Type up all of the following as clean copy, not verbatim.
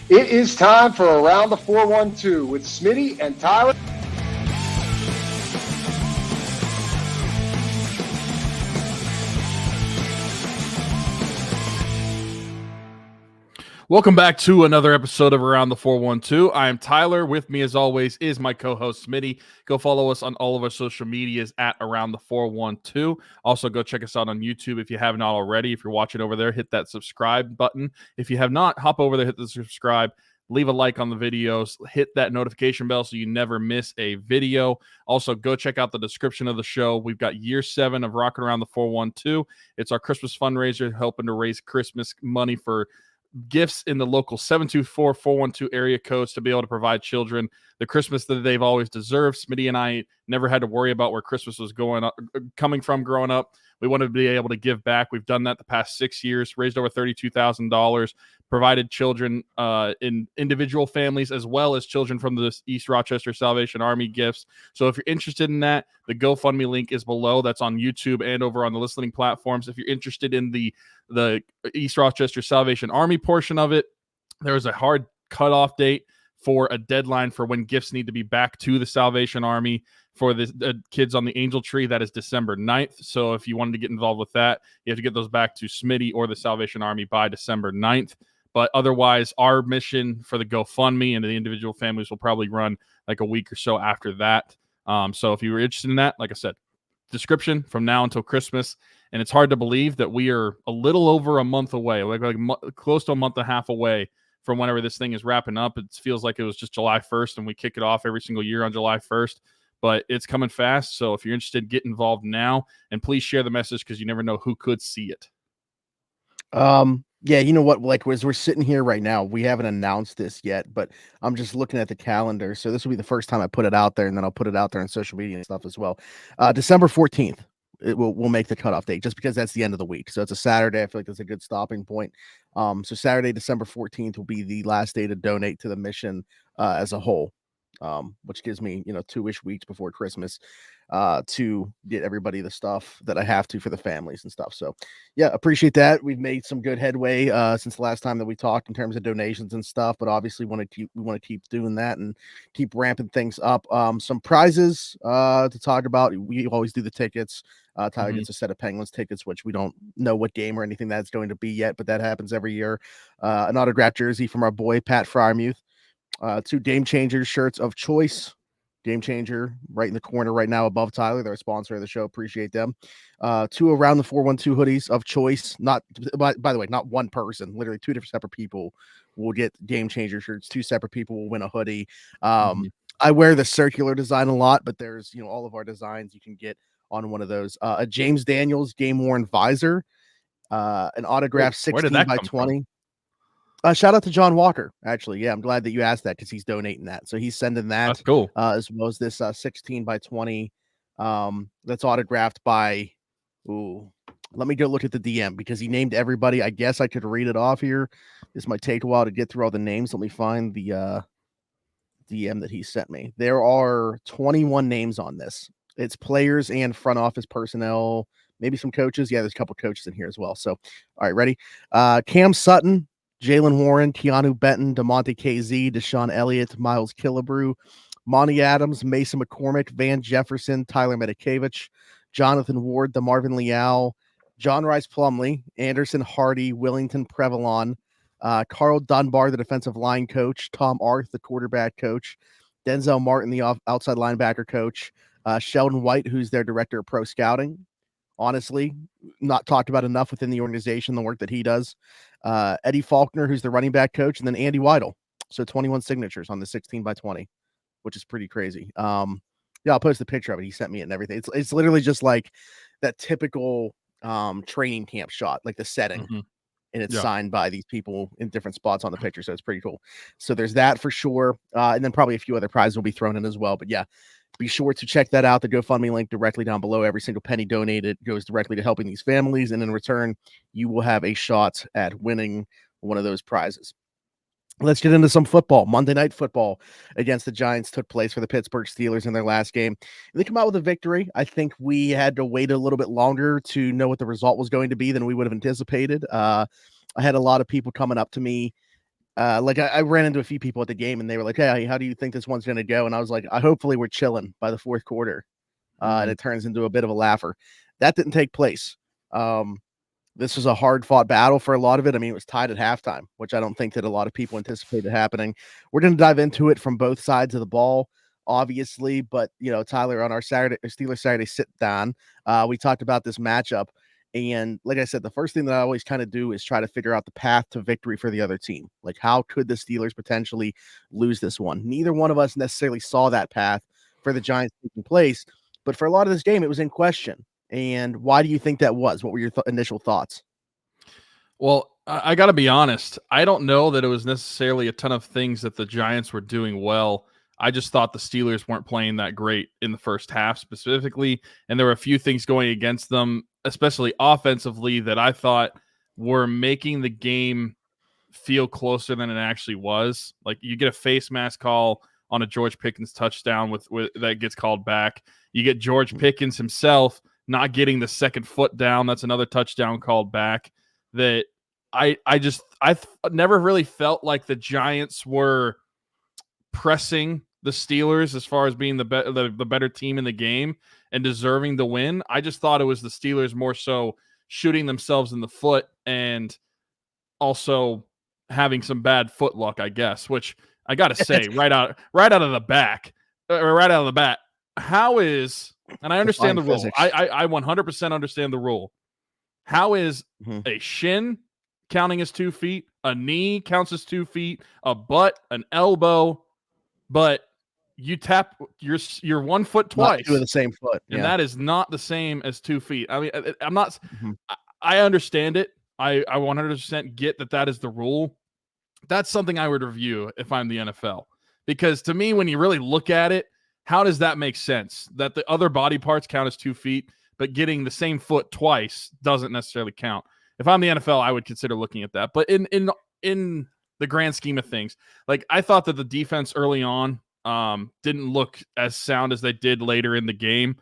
It is time for Around the 412 with Smitty and Tyler. Welcome back to another episode of Around the 412. I am Tyler. With me, as always, is my co-host Smitty. Go follow us on all of our social medias at Around the 412. Also, go check us out on YouTube if you haven't already. If you're watching over there, hit that subscribe button. If you have not, hop over there, hit the subscribe. Leave a like on the videos. Hit that notification bell so you never miss a video. Also, go check out the description of the show. We've got year 7 of Rocking Around the 412. It's our Christmas fundraiser, helping to raise Christmas money for gifts in the local 724-412 area codes to be able to provide children the Christmas that they've always deserved. Smitty and I never had to worry about where Christmas was coming from growing up. We wanted to be able to give back. We've done that the past 6 years, raised over $32,000, provided children in individual families as well as children from the East Rochester Salvation Army gifts. So if you're interested in that, the GoFundMe link is below. That's on YouTube and over on the listening platforms. If you're interested in the East Rochester Salvation Army portion of it, there is a hard cutoff date for a deadline for when gifts need to be back to the Salvation Army. For the kids on the Angel Tree, that is December 9th. So if you wanted to get involved with that, you have to get those back to Smitty or the Salvation Army by December 9th. But otherwise, our mission for the GoFundMe and the individual families will probably run like a week or so after that. So if you were interested in that, like I said, description from now until Christmas. And it's hard to believe that we are a little over a month away, close to a month and a half away from whenever this thing is wrapping up. It feels like it was just July 1st, and we kick it off every single year on July 1st. But it's coming fast. So if you're interested, get involved now. And please share the message because you never know who could see it. Yeah, you know what? Like, as we're sitting here right now, we haven't announced this yet, but I'm just looking at the calendar. So this will be the first time I put it out there, and then I'll put it out there on social media and stuff as well. December 14th, we'll make the cutoff date just because that's the end of the week. So it's a Saturday. I feel like that's a good stopping point. So Saturday, December 14th will be the last day to donate to the mission as a whole. Which gives me, 2-ish weeks before Christmas to get everybody the stuff that I have to for the families and stuff. So yeah, appreciate that. We've made some good headway since the last time that we talked in terms of donations and stuff, but obviously we want to keep doing that and keep ramping things up. Some prizes to talk about. We always do the tickets. Tyler gets a set of Penguins tickets, which we don't know what game or anything that's going to be yet, but that happens every year. An autographed jersey from our boy Pat Fryermuth. 2 Game Changers shirts of choice. Game Changer right in the corner right now above Tyler. They're a sponsor of the show. Appreciate them. 2 Around the 412 hoodies of choice. Not by the way, not one person. Literally 2 different separate people will get Game Changer shirts. 2 separate people will win a hoodie. I wear the circular design a lot, but there's all of our designs you can get on one of those. A James Daniels game worn visor. An autographed 16 by 20. Shout out to John Walker, actually. Yeah, I'm glad that you asked that because he's donating that. So he's sending that. That's cool. As well as this 16 by 20 that's autographed by, let me go look at the DM because he named everybody. I guess I could read it off here. This might take a while to get through all the names. Let me find the DM that he sent me. There are 21 names on this. It's players and front office personnel, maybe some coaches. Yeah, there's a couple coaches in here as well. So, all right, ready? Cam Sutton, Jalen Warren, Keanu Benton, DeMonte KZ, Deshaun Elliott, Miles Killebrew, Monty Adams, Mason McCormick, Van Jefferson, Tyler Medikevich, Jonathan Ward, DeMarvin Leal, John Rice Plumley, Anderson Hardy, Willington Prevalon, Carl Dunbar, the defensive line coach, Tom Arth, the quarterback coach, Denzel Martin, the outside linebacker coach, Sheldon White, who's their director of pro scouting. Honestly, not talked about enough within the organization, the work that he does. Eddie Faulkner, who's the running back coach, and then Andy Weidel. So 21 signatures on the 16 by 20, which is pretty crazy. Yeah, I'll post the picture of it. He sent me it and everything. It's literally just like that typical training camp shot, like the setting. And it's signed by these people in different spots on the picture. So it's pretty cool. So there's that for sure. And then probably a few other prizes will be thrown in as well. But yeah, be sure to check that out. The GoFundMe link directly down below. Every single penny donated goes directly to helping these families. And in return, you will have a shot at winning one of those prizes. Let's get into some football. Monday Night Football against the Giants took place for the Pittsburgh Steelers in their last game. They come out with a victory. I think we had to wait a little bit longer to know what the result was going to be than we would have anticipated. I had a lot of people coming up to me I ran into a few people at the game and they were like, "Hey, how do you think this one's going to go?" And I was like, hopefully we're chilling by the fourth quarter. And it turns into a bit of a laugher. That didn't take place. This was a hard fought battle for a lot of it. I mean, it was tied at halftime, which I don't think that a lot of people anticipated happening. We're going to dive into it from both sides of the ball, obviously, but Tyler, on our Steelers Saturday sit down, we talked about this matchup. And like I said, the first thing that I always kind of do is try to figure out the path to victory for the other team. Like, how could the Steelers potentially lose this one? Neither one of us necessarily saw that path for the Giants taking place, but for a lot of this game, it was in question. And why do you think that was? What were your initial thoughts? Well, I got to be honest. I don't know that it was necessarily a ton of things that the Giants were doing well. I just thought the Steelers weren't playing that great in the first half specifically. And there were a few things going against them, especially offensively, that I thought were making the game feel closer than it actually was. Like, you get a face mask call on a George Pickens touchdown with that gets called back. You get George Pickens himself not getting the second foot down. That's another touchdown called back. That I never really felt like the Giants were pressing the Steelers as far as being the better team in the game and deserving the win. I just thought it was the Steelers more so shooting themselves in the foot and also having some bad foot luck, I guess, which I got to say right out of the back, or right out of the bat, how is, and I understand the rule. I 100% understand the rule. How is a shin counting as 2 feet, a knee counts as 2 feet, a butt, an elbow, but you tap your 1 foot twice? Not doing the same foot. And that is not the same as 2 feet. I mean, I'm not, I understand it. I 100% get that is the rule. That's something I would review if I'm the NFL. Because to me, when you really look at it, how does that make sense? That the other body parts count as 2 feet, but getting the same foot twice doesn't necessarily count. If I'm the NFL, I would consider looking at that. But in the grand scheme of things, like, I thought that the defense early on didn't look as sound as they did later in the game.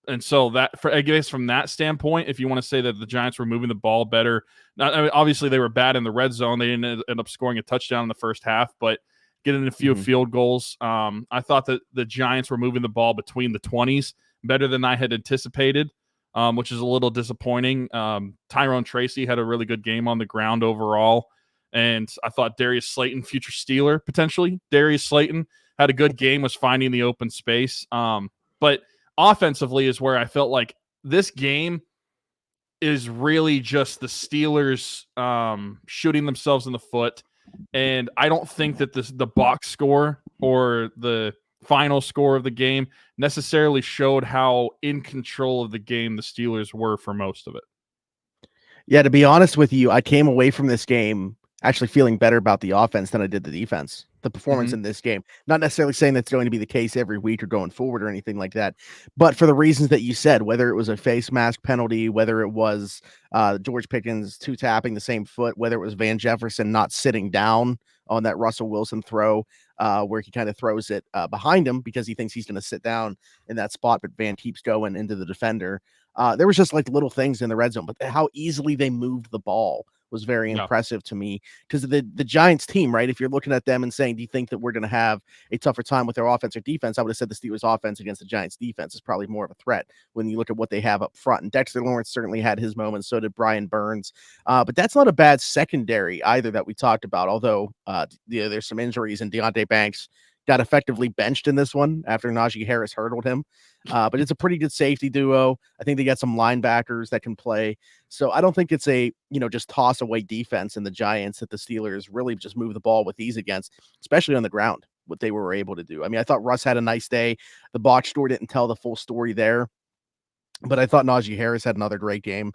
And so I guess from that standpoint, if you want to say that the Giants were moving the ball better, obviously they were bad in the red zone. They didn't end up scoring a touchdown in the first half, but getting a few field goals. I thought that the Giants were moving the ball between the 20s better than I had anticipated, which is a little disappointing. Tyrone Tracy had a really good game on the ground overall. And I thought Darius Slayton, future Steeler, potentially, Darius Slayton, had a good game, was finding the open space. But offensively is where I felt like this game is really just the Steelers shooting themselves in the foot. And I don't think that the box score or the final score of the game necessarily showed how in control of the game the Steelers were for most of it. Yeah, to be honest with you, I came away from this game actually feeling better about the offense than I did the defense. The performance in this game. Not necessarily saying that's going to be the case every week or going forward or anything like that, but for the reasons that you said, whether it was a face mask penalty, whether it was George Pickens tapping the same foot, whether it was Van Jefferson not sitting down on that Russell Wilson throw where he kind of throws it behind him because he thinks he's going to sit down in that spot, but Van keeps going into the defender. There was just like little things in the red zone, but how easily they moved the ball was very impressive to me, because the Giants team, right? If you're looking at them and saying, do you think that we're going to have a tougher time with their offense or defense? I would have said the Steelers offense against the Giants defense is probably more of a threat when you look at what they have up front. And Dexter Lawrence certainly had his moments. So did Brian Burns. But that's not a bad secondary either that we talked about, although there's some injuries, and Deonte Banks got effectively benched in this one after Najee Harris hurdled him. But it's a pretty good safety duo. I think they got some linebackers that can play. So I don't think it's a, just toss away defense in the Giants that the Steelers really just move the ball with ease against, especially on the ground, what they were able to do. I mean, I thought Russ had a nice day. The box score didn't tell the full story there, but I thought Najee Harris had another great game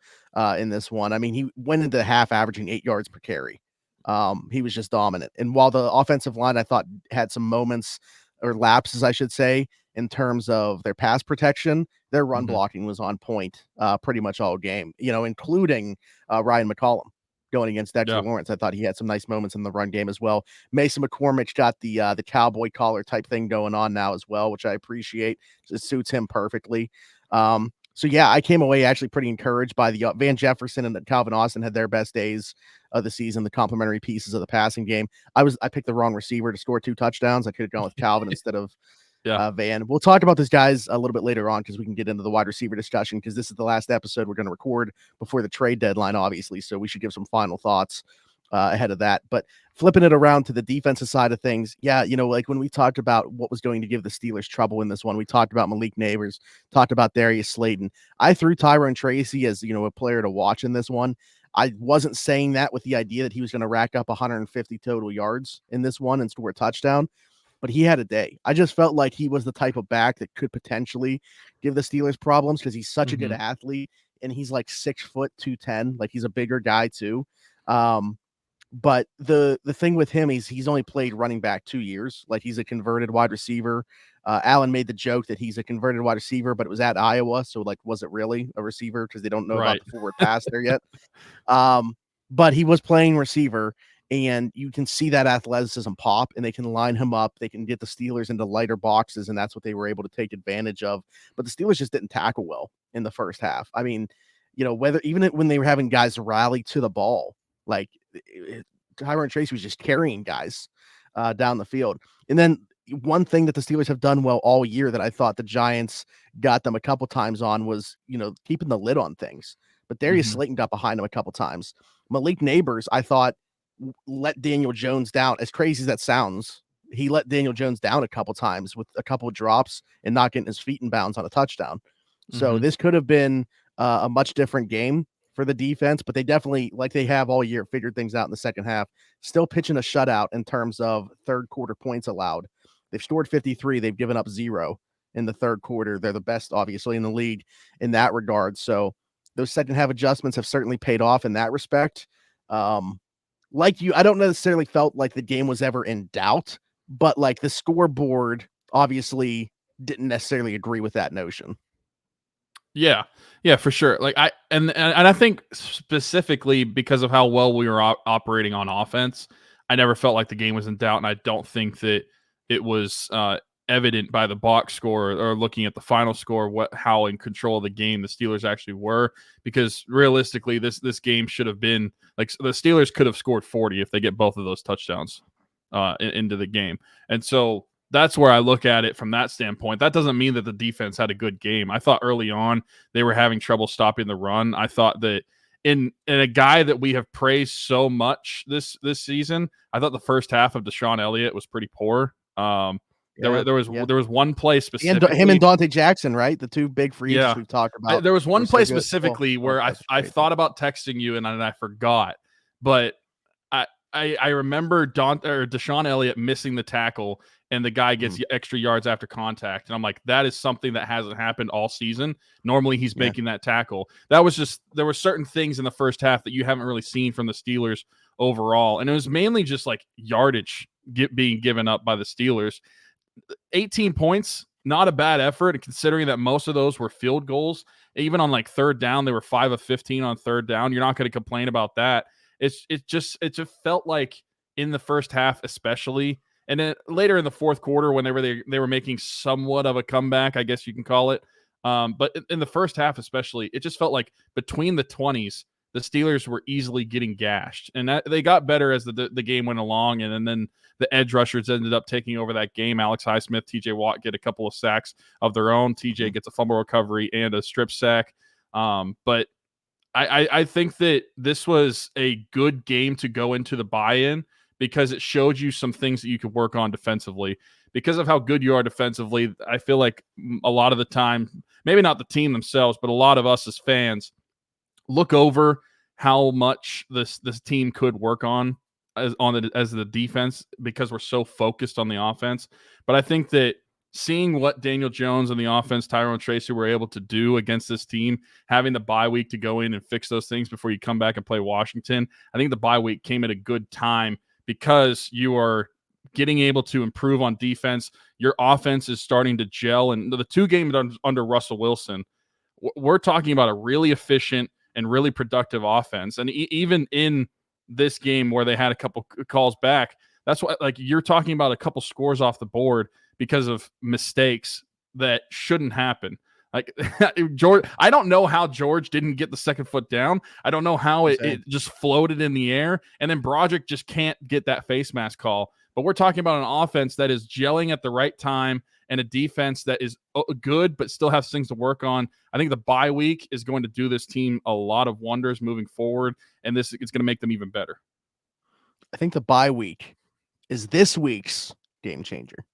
in this one. I mean, he went into the half averaging 8 yards per carry. He was just dominant. And while the offensive line, I thought, had some moments or lapses, I should say, in terms of their pass protection, their run blocking was on point pretty much all game, including Ryan McCollum going against Dexter Lawrence. I thought he had some nice moments in the run game as well. Mason McCormick's got the cowboy collar type thing going on now as well, which I appreciate. It suits him perfectly. So yeah, I came away actually pretty encouraged by the Van Jefferson and Calvin Austin had their best days of the season, the complementary pieces of the passing game. I picked the wrong receiver to score 2 touchdowns. I could have gone with Calvin instead of Van. We'll talk about these guys a little bit later on because we can get into the wide receiver discussion because this is the last episode we're going to record before the trade deadline, obviously. So we should give some final thoughts ahead of that. But flipping it around to the defensive side of things, like when we talked about what was going to give the Steelers trouble in this one, we talked about Malik Neighbors, talked about Darius Slayton. I threw Tyrone Tracy as, a player to watch in this one. I wasn't saying that with the idea that he was going to rack up 150 total yards in this one and score a touchdown, but he had a day. I just felt like he was the type of back that could potentially give the Steelers problems because he's such a good athlete and he's like 6 foot 210. Like he's a bigger guy too. But the thing with him is he's only played running back 2 years. Like he's a converted wide receiver. Allen made the joke that he's a converted wide receiver, but it was at Iowa. So like, was it really a receiver? Because they don't know about the forward pass there yet. But he was playing receiver and you can see that athleticism pop and they can line him up. They can get the Steelers into lighter boxes. And that's what they were able to take advantage of. But the Steelers just didn't tackle well in the first half. I mean, when they were having guys rally to the ball, like Tyrone Tracy was just carrying guys down the field. And then one thing that the Steelers have done well all year that I thought the Giants got them a couple times on was, keeping the lid on things. But Darius Slayton got behind him a couple times. Malik Neighbors, I thought, let Daniel Jones down. As crazy as that sounds, he let Daniel Jones down a couple times with a couple of drops and not getting his feet in bounds on a touchdown. So this could have been a much different game for the defense, but they definitely, like they have all year, figured things out in the second half. Still pitching a shutout in terms of third quarter points allowed. They've scored 53. They've given up 0 in the third quarter. They're the best, obviously, in the league in that regard. So those second half adjustments have certainly paid off in that respect. I don't necessarily felt like the game was ever in doubt, but like the scoreboard obviously didn't necessarily agree with that notion. Yeah, for sure. Like I think specifically because of how well we were operating on offense, I never felt like the game was in doubt, and I don't think that it was evident by the box score or looking at the final score how in control of the game the Steelers actually were. Because realistically, this game should have been like the Steelers could have scored 40 if they get both of those touchdowns into the game, and so. That's where I look at it from that standpoint. That doesn't mean that the defense had a good game. I thought early on they were having trouble stopping the run. I thought that in a guy that we have praised so much this season, I thought the first half of Deshaun Elliott was pretty poor. There was one play specifically. Him and Dante Jackson, right? The two big free agents we've talked about. There was one play specifically where I thought about texting you and I forgot, but I remember Deshaun Elliott missing the tackle and the guy gets extra yards after contact. And I'm like, that is something that hasn't happened all season. Normally he's making that tackle. That was just, there were certain things in the first half that you haven't really seen from the Steelers overall. And it was mainly just like yardage being given up by the Steelers. 18 points, not a bad effort, considering that most of those were field goals. Even on like third down, they were 5 of 15 on third down. You're not going to complain about that. It just felt like in the first half, especially, and then later in the fourth quarter when they were making somewhat of a comeback, I guess you can call it. But in the first half, especially, it just felt like between the 20s, the Steelers were easily getting gashed, and that they got better as the game went along. And then the edge rushers ended up taking over that game. Alex Highsmith, TJ Watt get a couple of sacks of their own. TJ gets a fumble recovery and a strip sack. But I think that this was a good game to go into the buy-in because it showed you some things that you could work on defensively. Because of how good you are defensively, I feel like a lot of the time, maybe not the team themselves, but a lot of us as fans look over how much this team could work on as the defense because we're so focused on the offense. But I think that seeing what Daniel Jones and the offense, Tyrone Tracy, were able to do against this team, having the bye week to go in and fix those things before you come back and play Washington, I think the bye week came at a good time because you are getting able to improve on defense. Your offense is starting to gel. And the 2 games under Russell Wilson, we're talking about a really efficient and really productive offense. And even in this game where they had a couple calls back, that's what, like, you're talking about a couple scores off the board because of mistakes that shouldn't happen. Like George, I don't know how George didn't get the second foot down. I don't know how it just floated in the air. And then Broderick just can't get that face mask call. But we're talking about an offense that is gelling at the right time and a defense that is good but still has things to work on. I think the bye week is going to do this team a lot of wonders moving forward, and this is going to make them even better. I think the bye week is this week's game changer.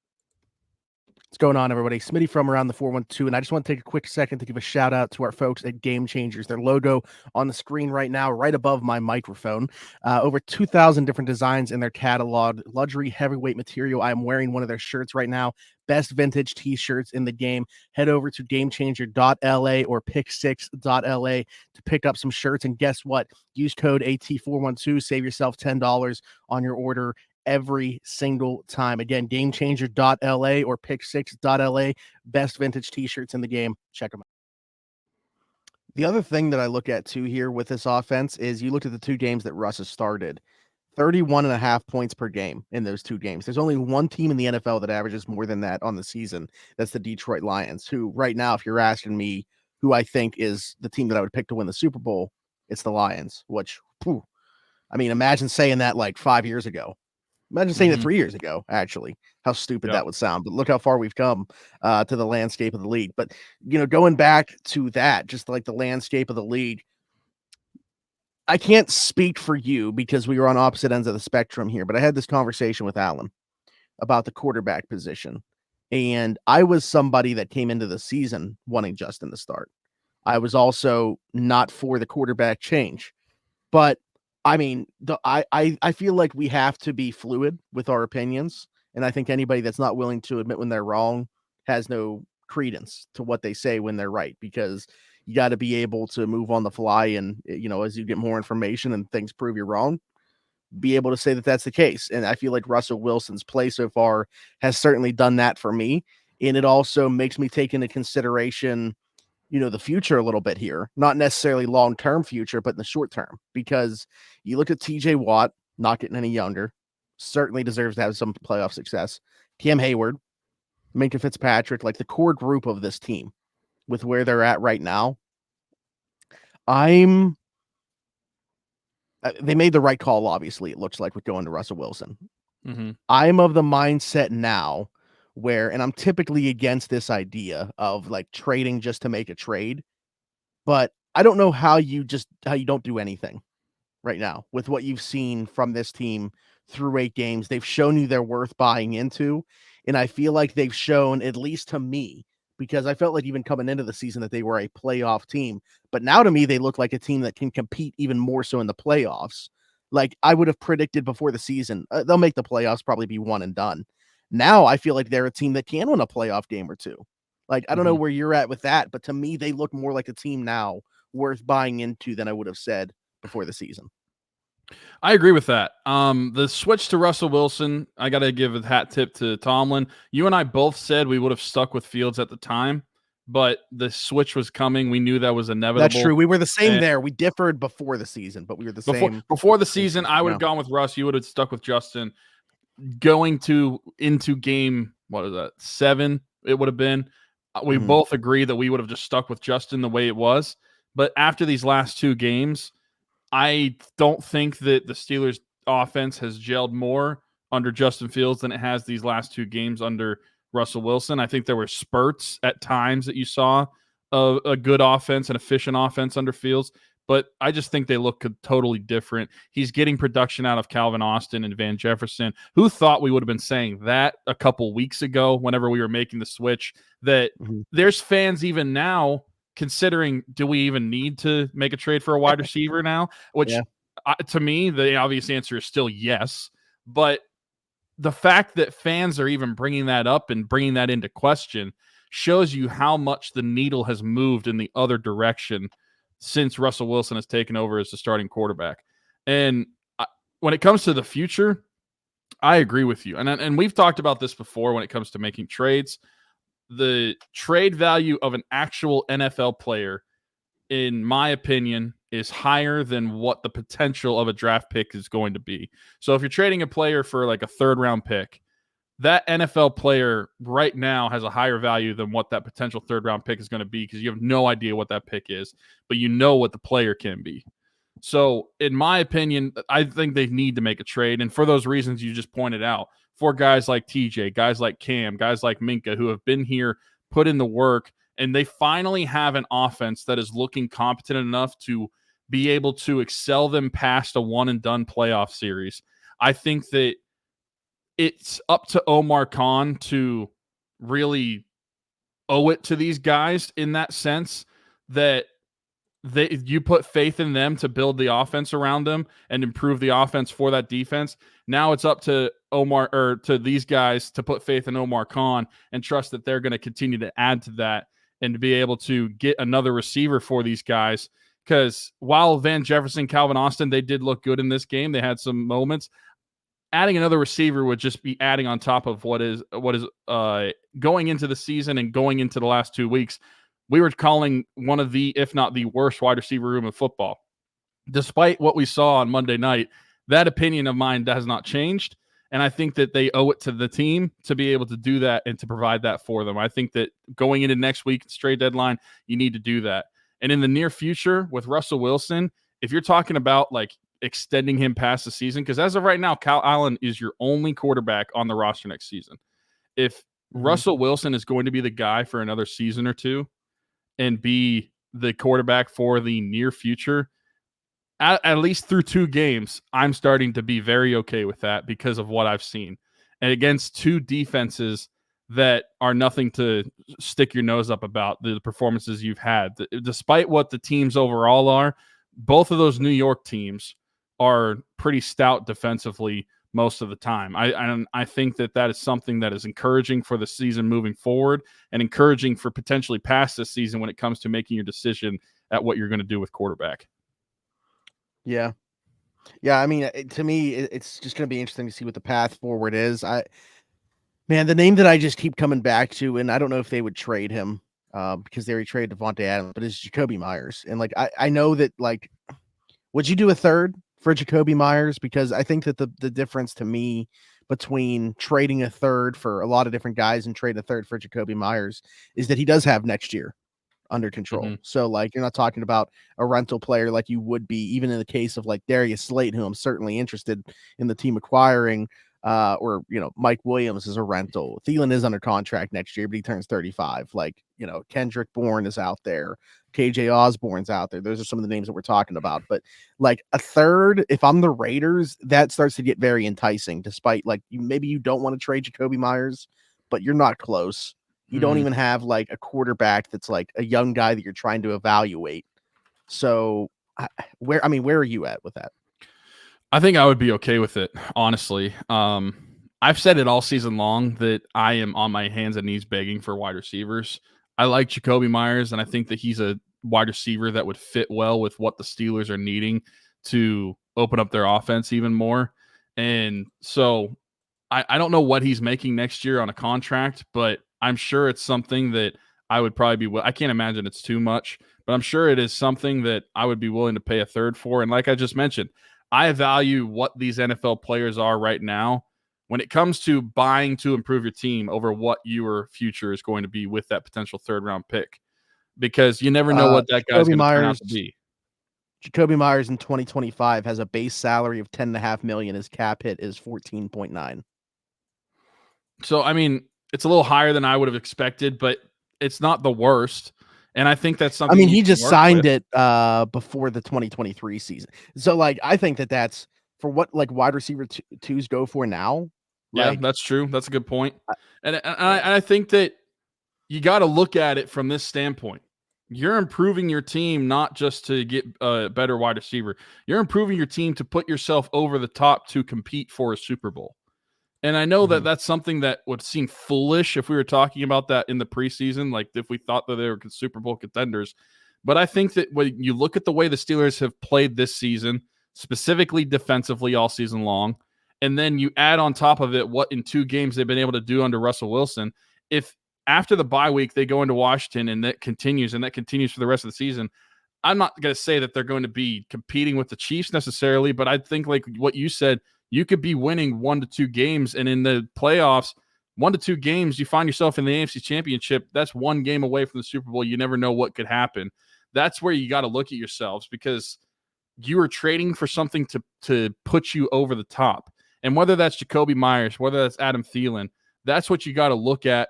What's going on, everybody? Smitty from Around the 412, and I just want to take a quick second to give a shout out to our folks at Game Changers. Their logo on the screen right now, right above my microphone. Over 2,000 different designs in their catalog. Luxury heavyweight material. I am wearing one of their shirts right now. Best vintage t-shirts in the game. Head over to gamechanger.la or pick6.la to pick up some shirts. And guess what? Use code AT412. Save yourself $10 on your order every single time. Again, gamechanger.la or pick6.la. Best vintage t-shirts in the game. Check them out. The other thing that I look at too here with this offense is you look at the two games that Russ has started. 31.5 points per game in those two games. There's only one team in the NFL that averages more than that on the season. That's the Detroit Lions, who right now, if you're asking me who I think is the team that I would pick to win the Super Bowl, it's the Lions, which, I mean, imagine saying that like 5 years ago. Imagine saying it 3 years ago, actually, how stupid that would sound. But look how far we've come to the landscape of the league. But, you know, going back to that, just like the landscape of the league, I can't speak for you because we were on opposite ends of the spectrum here, but I had this conversation with Alan about the quarterback position. And I was somebody that came into the season wanting Justin to start. I was also not for the quarterback change. But I mean, I feel like we have to be fluid with our opinions. And I think anybody that's not willing to admit when they're wrong has no credence to what they say when they're right, because you got to be able to move on the fly. And, you know, as you get more information and things prove you're wrong, be able to say that that's the case. And I feel like Russell Wilson's play so far has certainly done that for me. And it also makes me take into consideration, you know, the future a little bit here, not necessarily long-term future, but in the short term, because you look at TJ Watt, not getting any younger, certainly deserves to have some playoff success. Cam Hayward, Minkah Fitzpatrick, like the core group of this team with where they're at right now. They made the right call. Obviously, it looks like with going to Russell Wilson. I'm of the mindset now where, and I'm typically against this idea of like trading just to make a trade, but I don't know how you don't do anything right now with what you've seen from this team through 8 games. They've shown you they're worth buying into. And I feel like they've shown, at least to me, because I felt like even coming into the season that they were a playoff team, but now to me, they look like a team that can compete even more so in the playoffs. Like I would have predicted before the season, they'll make the playoffs, probably be one and done. Now I feel like they're a team that can win a playoff game or two. Like, I don't know where you're at with that, but to me, they look more like a team now worth buying into than I would have said before the season. I agree with that. The switch to Russell Wilson, I got to give a hat tip to Tomlin. You and I both said we would have stuck with Fields at the time, but the switch was coming. We knew that was inevitable. That's true. We were the same there. We differed before the season, but we were the same. Before the season, I would have gone with Russ. You would have stuck with Justin. Going into game, what is that, 7, it would have been. We both agree that we would have just stuck with Justin the way it was. But after these last 2 games, I don't think that the Steelers offense has gelled more under Justin Fields than it has these last 2 games under Russell Wilson. I think there were spurts at times that you saw of a good offense, an efficient offense under Fields, but I just think they look totally different. He's getting production out of Calvin Austin and Van Jefferson. Who thought we would have been saying that a couple weeks ago whenever we were making the switch, that there's fans even now considering, do we even need to make a trade for a wide receiver now? Which to me, the obvious answer is still yes. But the fact that fans are even bringing that up and bringing that into question shows you how much the needle has moved in the other direction since Russell Wilson has taken over as the starting quarterback. And when it comes to the future, I agree with you. And we've talked about this before when it comes to making trades. The trade value of an actual NFL player, in my opinion, is higher than what the potential of a draft pick is going to be. So if you're trading a player for like a 3rd round pick, that NFL player right now has a higher value than what that potential third-round pick is going to be because you have no idea what that pick is, but you know what the player can be. So, in my opinion, I think they need to make a trade. And for those reasons you just pointed out, for guys like TJ, guys like Cam, guys like Minka, who have been here, put in the work, and they finally have an offense that is looking competent enough to be able to excel them past a one-and-done playoff series. I think that it's up to Omar Khan to really owe it to these guys in that sense that you put faith in them to build the offense around them and improve the offense for that defense. Now it's up to to these guys to put faith in Omar Khan and trust that they're going to continue to add to that and to be able to get another receiver for these guys. Because while Van Jefferson, Calvin Austin, they did look good in this game, they had some moments. Adding another receiver would just be adding on top of what is going into the season and going into the last 2 weeks. We were calling one of the, if not the worst wide receiver room in football. Despite what we saw on Monday night, that opinion of mine has not changed. And I think that they owe it to the team to be able to do that and to provide that for them. I think that going into next week's trade deadline, you need to do that. And in the near future with Russell Wilson, if you're talking about like extending him past the season, because as of right now, Kyle Allen is your only quarterback on the roster next season. If Russell Wilson is going to be the guy for another season or two, and be the quarterback for the near future, at least through 2 games, I'm starting to be very okay with that because of what I've seen. And against 2 defenses that are nothing to stick your nose up about, the performances you've had. Despite what the teams overall are, both of those New York teams are pretty stout defensively most of the time. I think that is something that is encouraging for the season moving forward and encouraging for potentially past this season when it comes to making your decision at what you're going to do with quarterback. Yeah. I mean, to me, it's just going to be interesting to see what the path forward is. Man, the name that I just keep coming back to, and I don't know if they would trade him because they already traded Devontae Adams, but it's Jacoby Myers. And like, I know that, like, would you do a third for Jacoby Myers? Because I think that the difference to me between trading a third for a lot of different guys and trading a third for Jacoby Myers is that he does have next year under control. So like, you're not talking about a rental player like you would be, even in the case of like Darius Slayton, who I'm certainly interested in the team acquiring, or, you know, Mike Williams is a rental. Thielen is under contract next year, but he turns 35. Like, you know, Kendrick Bourne is out there. KJ Osborne's out there. Those are some of the names that we're talking about. But like a third, if I'm the Raiders, that starts to get very enticing, despite like maybe you don't want to trade Jacoby Myers, but you're not close. You don't even have like a quarterback that's like a young guy that you're trying to evaluate. So where are you at with that? I think I would be okay with it, honestly. I've said it all season long that I am on my hands and knees begging for wide receivers. I like Jacoby Myers, and I think that he's a wide receiver that would fit well with what the Steelers are needing to open up their offense even more. And so I don't know what he's making next year on a contract, but I'm sure it's something that I would probably be – I can't imagine it's too much, but I'm sure it is something that I would be willing to pay a third for. And like I just mentioned, I value what these NFL players are right now when it comes to buying to improve your team over what your future is going to be with that potential third-round pick, because you never know what that guy's going to turn out to be. Jacoby Myers in 2025 has a base salary of $10.5 million. His cap hit is 14.9. So, I mean, it's a little higher than I would have expected, but it's not the worst. And I think that's something. I mean, he just signed it before the 2023 season. So, like, I think that's for what like wide receiver twos go for now. Yeah, that's true. That's a good point. And I think that you got to look at it from this standpoint. You're improving your team not just to get a better wide receiver. You're improving your team to put yourself over the top to compete for a Super Bowl. And I know that that's something that would seem foolish if we were talking about that in the preseason, like if we thought that they were Super Bowl contenders. But I think that when you look at the way the Steelers have played this season, specifically defensively all season long, and then you add on top of it what in 2 games they've been able to do under Russell Wilson, if after the bye week they go into Washington and that continues for the rest of the season, I'm not going to say that they're going to be competing with the Chiefs necessarily, but I think like what you said, you could be winning 1 to 2 games, and in the playoffs, 1 to 2 games, you find yourself in the AFC Championship. That's 1 game away from the Super Bowl. You never know what could happen. That's where you got to look at yourselves, because you are trading for something to put you over the top. And whether that's Jacoby Myers, whether that's Adam Thielen, that's what you got to look at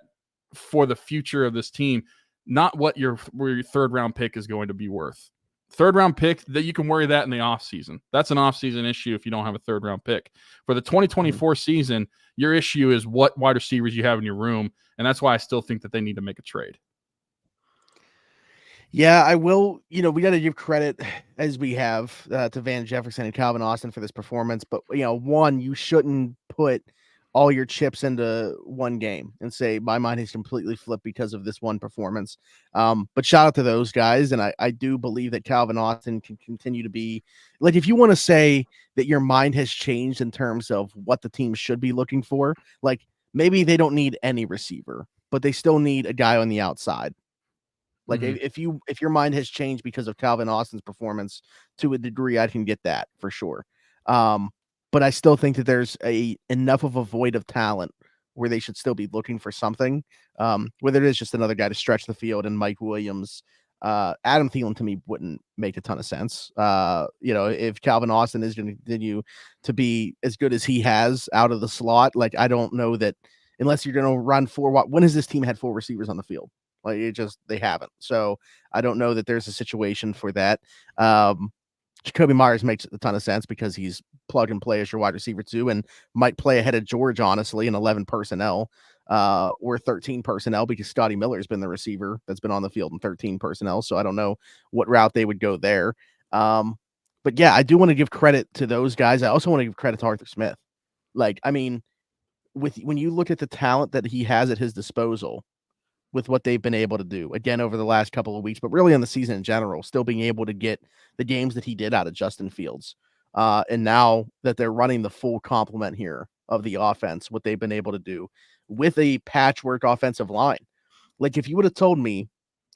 for the future of this team, not where your 3rd round pick is going to be worth. 3rd round pick, that you can worry that in the offseason. That's an offseason issue if you don't have a 3rd round pick. For the 2024 season, your issue is what wide receivers you have in your room, and that's why I still think that they need to make a trade. Yeah, I will. We got to give credit, as we have, to Van Jefferson and Calvin Austin for this performance. But, one, you shouldn't put all your chips into one game and say, my mind has completely flipped because of this one performance. But shout out to those guys. And I do believe that Calvin Austin can continue to be, like, if you want to say that your mind has changed in terms of what the team should be looking for, like, maybe they don't need any receiver, but they still need a guy on the outside. Like, if your mind has changed because of Calvin Austin's performance to a degree, I can get that for sure. But I still think that there's enough of a void of talent where they should still be looking for something. Whether it is just another guy to stretch the field, and Mike Williams, Adam Thielen to me wouldn't make a ton of sense. If Calvin Austin is going to continue to be as good as he has out of the slot, like, I don't know that unless you're going to run 4. When has this team had 4 receivers on the field? Like, they haven't. So I don't know that there's a situation for that. Jacoby Myers makes a ton of sense because he's plug and play as your wide receiver too, and might play ahead of George, honestly, in 11 personnel, or 13 personnel, because Scotty Miller's been the receiver that's been on the field in 13 personnel. So I don't know what route they would go there. But yeah, I do want to give credit to those guys. I also want to give credit to Arthur Smith. Like, I mean, when you look at the talent that he has at his disposal, with what they've been able to do again over the last couple of weeks, but really on the season in general, still being able to get the games that he did out of Justin Fields. And now that they're running the full complement here of the offense, what they've been able to do with a patchwork offensive line. Like, if you would have told me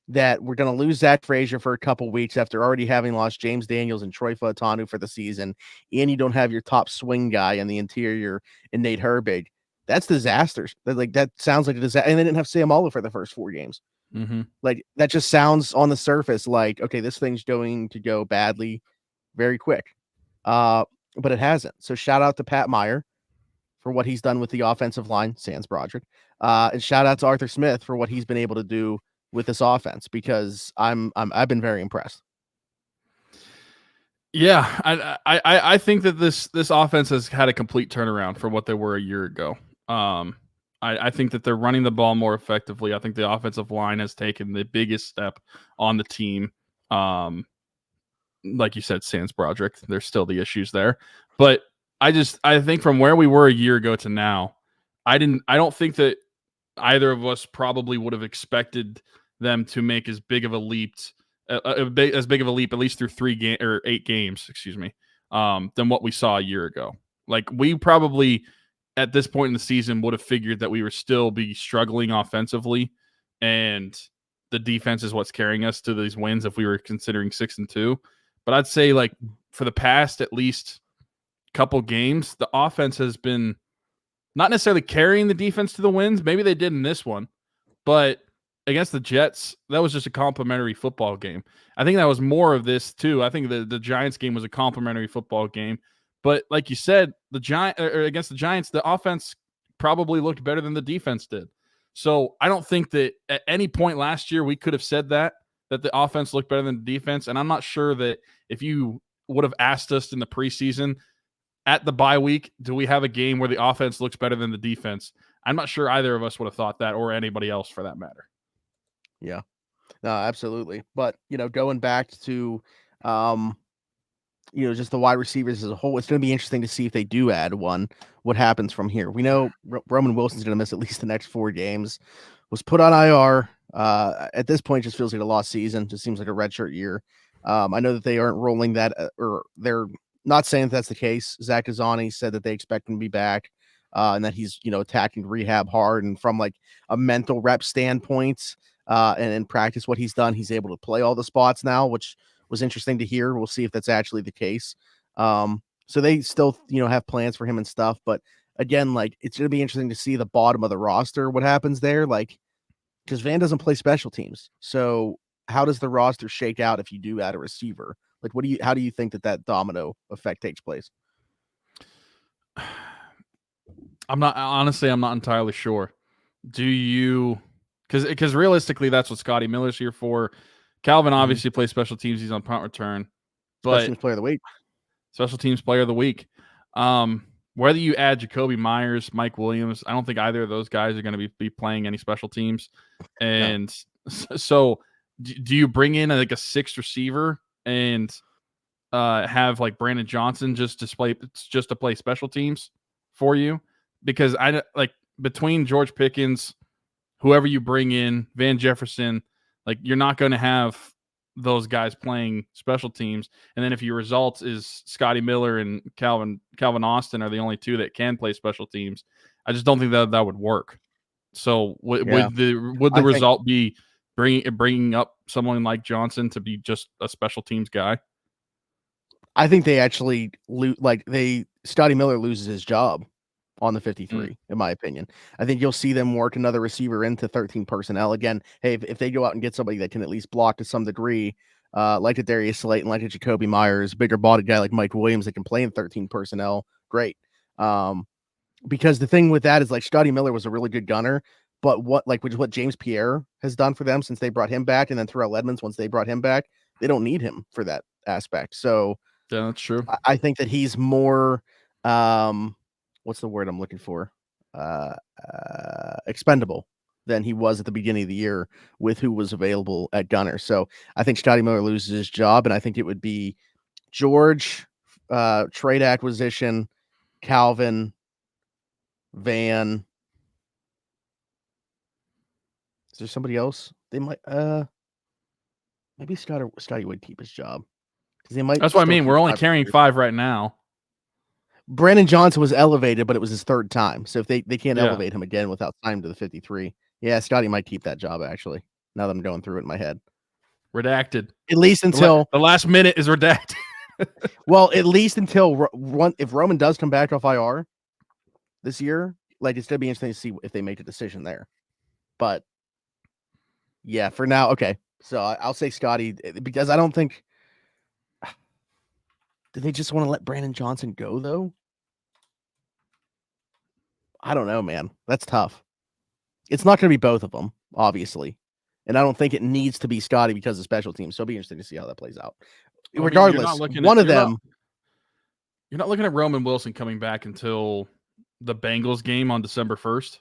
that we're going to lose Zach Frazier for a couple weeks after already having lost James Daniels and Troy Fautanu for the season, and you don't have your top swing guy in the interior in Nate Herbig, that's disasters. That sounds like a disaster. And they didn't have Sam Ola for the first 4 games. Like, that just sounds on the surface like, okay, this thing's going to go badly very quick. But it hasn't. So shout out to Pat Meyer for what he's done with the offensive line, sans Broderick. And shout out to Arthur Smith for what he's been able to do with this offense, because I've been very impressed. Yeah, I think that this offense has had a complete turnaround from what they were a year ago. I think that they're running the ball more effectively. I think the offensive line has taken the biggest step on the team. Like you said, sans Broderick, there's still the issues there. But I think from where we were a year ago to now, I don't think that either of us probably would have expected them to make as big of a leap, at least through 8 games, than what we saw a year ago. Like, we probably at this point in the season would have figured that we would still be struggling offensively, and the defense is what's carrying us to these wins if we were considering 6-2. But I'd say, like, for the past at least couple games, the offense has been not necessarily carrying the defense to the wins. Maybe they did in this one, but against the Jets, that was just a complimentary football game. I think that was more of this too. I think the Giants game was a complimentary football game. But like you said, against the Giants, the offense probably looked better than the defense did. So I don't think that at any point last year we could have said that the offense looked better than the defense. And I'm not sure that if you would have asked us in the preseason at the bye week, do we have a game where the offense looks better than the defense? I'm not sure either of us would have thought that, or anybody else for that matter. Yeah, no, absolutely. But, going back to, just the wide receivers as a whole, it's going to be interesting to see if they do add one, what happens from here. We know Roman Wilson's going to miss at least the next 4 games, was put on IR. At this point, just feels like a lost season. Just seems like a redshirt year. I know that they aren't rolling that, or they're not saying that that's the case. Zach Azzani said that they expect him to be back, and that he's, attacking rehab hard. And from like a mental rep standpoint, and in practice, what he's done, he's able to play all the spots now, which was interesting to hear. We'll see if that's actually the case. So they still, have plans for him and stuff, but again, like it's going to be interesting to see the bottom of the roster, what happens there. Like, because Van doesn't play special teams. So how does the roster shake out if you do add a receiver? Like, how do you think that domino effect takes place? I'm not entirely sure. Do you, because realistically, that's what Scotty Miller's here for. Calvin obviously plays special teams. He's on punt return, but Special teams player of the week. Special teams player of the week. Whether you add Jacoby Myers, Mike Williams, I don't think either of those guys are going to be playing any special teams. And so do you bring in like a sixth receiver and have like Brandon Johnson just to play special teams for you? Because I like between George Pickens, whoever you bring in, Van Jefferson, like you're not going to have those guys playing special teams. And then if your results is Scotty Miller and Calvin Austin are the only two that can play special teams, I just don't think that would work. So would the result be bringing up someone like Johnson to be just a special teams guy? I think they actually Scotty Miller loses his job on the 53, in my opinion. I think you'll see them work another receiver into 13 personnel. Again, hey, if they go out and get somebody that can at least block to some degree, like a Darius Slayton, like a Jacoby Myers, bigger bodied guy like Mike Williams that can play in 13 personnel, great. Because the thing with that is like Scotty Miller was a really good gunner, but what James Pierre has done for them since they brought him back, and then Terrell Edmonds, once they brought him back, they don't need him for that aspect. So yeah, that's true. I think that he's more what's the word I'm looking for? Expendable than he was at the beginning of the year with who was available at gunner. So I think Scotty Miller loses his job, and I think it would be George, trade acquisition, Calvin, Van. Is there somebody else? They might maybe Scotty would keep his job. Because they might. That's what I mean. We're only carrying 5 right now. Brandon Johnson was elevated, but it was his 3rd time. So if they can't elevate him again without signing to the 53, Scotty might keep that job, actually, now that I'm going through it in my head. Redacted. At least until... The last minute is redacted. Well, at least until... if Roman does come back off IR this year, like, it's going to be interesting to see if they make a decision there. But, yeah, for now, okay. So I'll say Scotty, because I don't think... Do they just want to let Brandon Johnson go, though? I don't know, man. That's tough. It's not going to be both of them, obviously. And I don't think it needs to be Scotty because of special teams. So it'll be interesting to see how that plays out. Regardless, one of them... You're not looking at Roman Wilson coming back until the Bengals game on December 1st?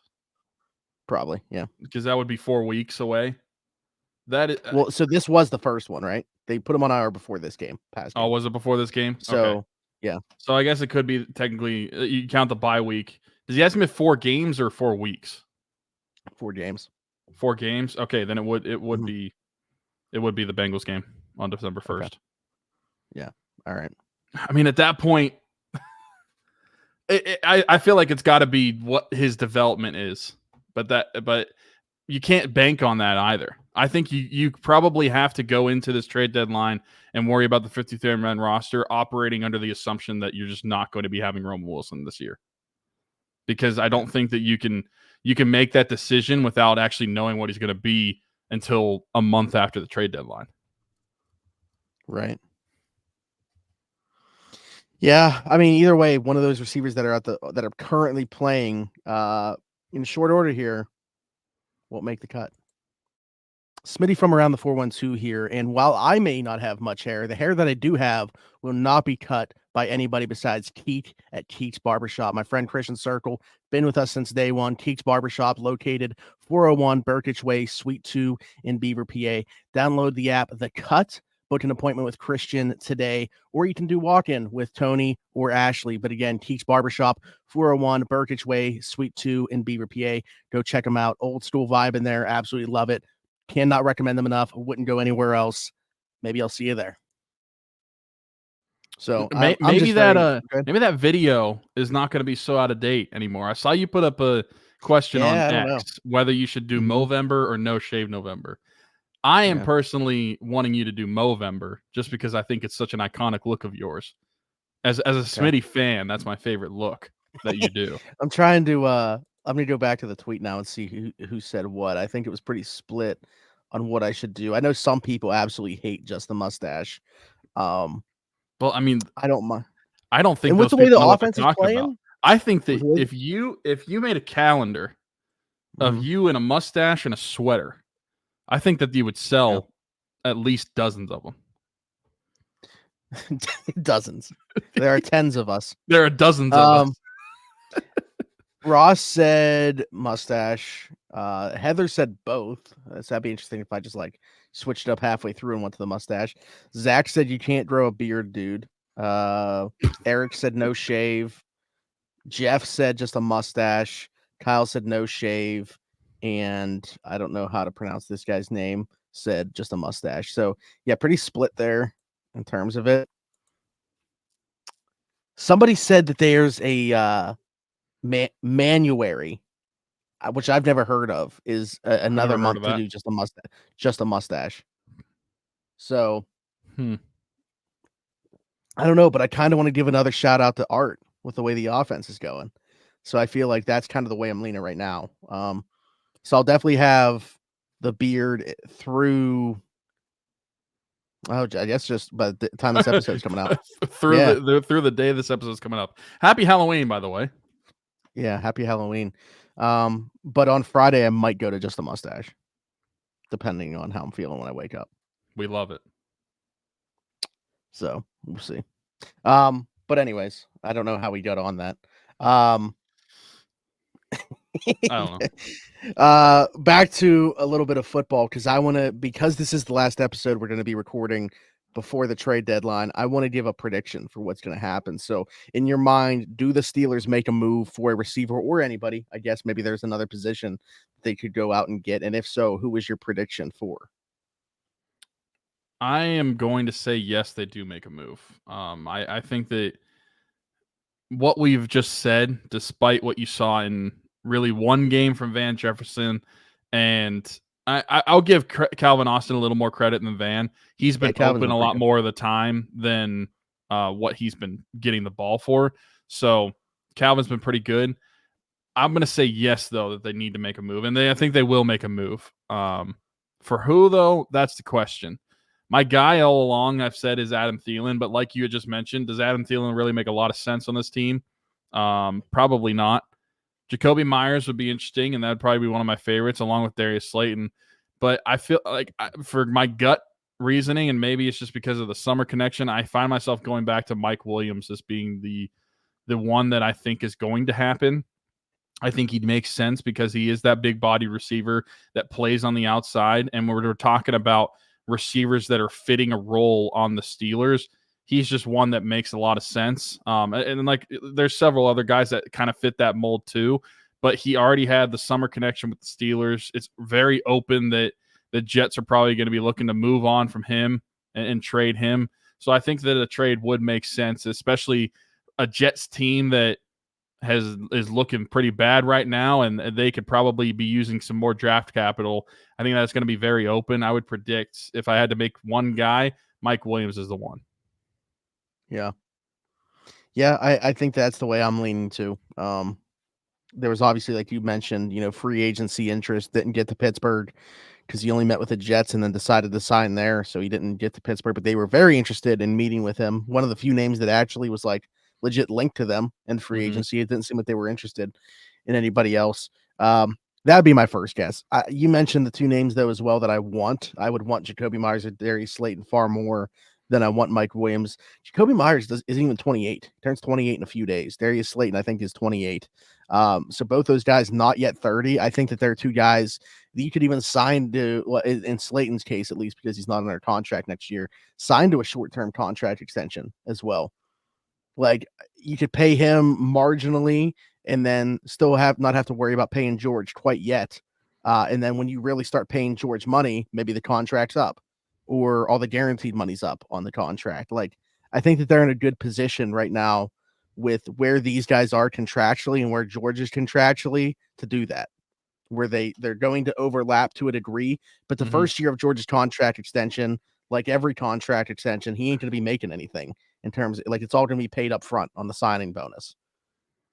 Probably, yeah. Because that would be 4 weeks away. Well, so this was the first one, right? They put him on IR before this game. Oh, was it before this game? So, okay. Yeah. So I guess it could be technically, you count the bye week. Does he ask me 4 games or 4 weeks? 4 games. 4 games? Okay, then it would be the Bengals game on December 1st. Okay. Yeah. All right. I mean, at that point, I feel like it's got to be what his development is, but you can't bank on that either. I think you probably have to go into this trade deadline and worry about the 53-man roster operating under the assumption that you're just not going to be having Roman Wilson this year. Because I don't think that you can make that decision without actually knowing what he's going to be until a month after the trade deadline. Right. Yeah, I mean, either way, one of those receivers that are currently playing in short order here won't make the cut. Smitty from around the 412 here, and while I may not have much hair, the hair that I do have will not be cut by anybody besides Keek at Keek's Barbershop. My friend Christian Circle, been with us since day one. Keek's Barbershop, located 401 Burkitch Way, Suite 2 in Beaver, PA. Download the app, The Cut. Book an appointment with Christian today, or you can do walk-in with Tony or Ashley. But again, Keek's Barbershop, 401 Burkitch Way, Suite 2 in Beaver, PA. Go check them out. Old school vibe in there. Absolutely love it. Cannot recommend them enough. Wouldn't go anywhere else. Maybe I'll see you there. So maybe that video is not going to be so out of date anymore. I saw you put up a question on X whether you should do Movember or no shave November. I am personally wanting you to do Movember just because I think it's such an iconic look of yours. As a Smitty fan, that's my favorite look. that you do. I'm trying to I'm gonna go back to the tweet now and see who said what. I think it was pretty split on what I should do. I know some people absolutely hate just the mustache. Well, I mean, I don't mind. I don't think And with those the way people the know what they're offense is talking about. playing, I think that with the way- if you made a calendar of you in a mustache and a sweater, I think that you would sell at least dozens of them. dozens. There are tens of us. There are dozens of us. Ross said mustache. Heather said both. So that'd be interesting if I just like switched up halfway through and went to the mustache. Zach said you can't grow a beard, dude. Eric said no shave. Jeff said just a mustache. Kyle said no shave. And I don't know how to pronounce this guy's name. Said just a mustache. So yeah, pretty split there in terms of it. Somebody said that there's a Manuary, which I've never heard of, is another month to do just a mustache. So I don't know, but I kind of want to give another shout out to Art with the way the offense is going. So I feel like that's kind of the way I'm leaning right now. So I'll definitely have the beard through. Oh, I guess just by the time this episode's coming out. through the day this episode's coming up. Happy Halloween, by the way. Yeah, happy Halloween. But on Friday I might go to just a mustache, depending on how I'm feeling when I wake up. We love it. So we'll see. But anyways, I don't know how we got on that. I don't know. Back to a little bit of football because this is the last episode we're going to be recording before the trade deadline. I want to give a prediction for what's going to happen. So in your mind, do the Steelers make a move for a receiver or anybody? I guess maybe there's another position they could go out and get. And if so, who is your prediction for? I am going to say yes, they do make a move. I think that what we've just said, despite what you saw in really one game from Van Jefferson, and I'll give Calvin Austin a little more credit than Van. He's been open a lot more of the time than what he's been getting the ball for. So Calvin's been pretty good. I'm going to say yes, though, that they need to make a move, and I think they will make a move. For who, though, that's the question. My guy all along, I've said, is Adam Thielen, but like you had just mentioned, does Adam Thielen really make a lot of sense on this team? Probably not. Jacoby Myers would be interesting, and that would probably be one of my favorites, along with Darius Slayton. But I feel like for my gut reasoning, and maybe it's just because of the summer connection, I find myself going back to Mike Williams as being the one that I think is going to happen. I think he makes sense because he is that big body receiver that plays on the outside, and we're talking about receivers that are fitting a role on the Steelers. He's just one that makes a lot of sense. And like there's several other guys that kind of fit that mold too, but he already had the summer connection with the Steelers. It's very open that the Jets are probably going to be looking to move on from him and trade him. So I think that a trade would make sense, especially a Jets team that is looking pretty bad right now, and they could probably be using some more draft capital. I think that's going to be very open. I would predict, if I had to make one guy, Mike Williams is the one. Yeah. Yeah, I think that's the way I'm leaning to. There was obviously, like you mentioned, free agency interest. Didn't get to Pittsburgh because he only met with the Jets and then decided to sign there. So he didn't get to Pittsburgh, but they were very interested in meeting with him. One of the few names that actually was like legit linked to them in free agency. It didn't seem like they were interested in anybody else. That'd be my first guess. You mentioned the two names though as well that I want. I would want Jacoby Myers or Darius Slayton far more than I want Mike Williams. Jacoby Myers isn't even 28. He turns 28 in a few days. Darius Slayton, I think, is 28. So both those guys not yet 30. I think that they're two guys that you could even sign to, well, in Slayton's case at least, because he's not under contract next year, sign to a short-term contract extension as well. Like you could pay him marginally and then still not have to worry about paying George quite yet. And then when you really start paying George money, maybe the contract's up or all the guaranteed money's up on the contract. Like I think that they're in a good position right now with where these guys are contractually and where George is contractually to do that, where they're going to overlap to a degree. But the first year of George's contract extension, like every contract extension, he ain't going to be making anything in terms of, like, it's all going to be paid up front on the signing bonus.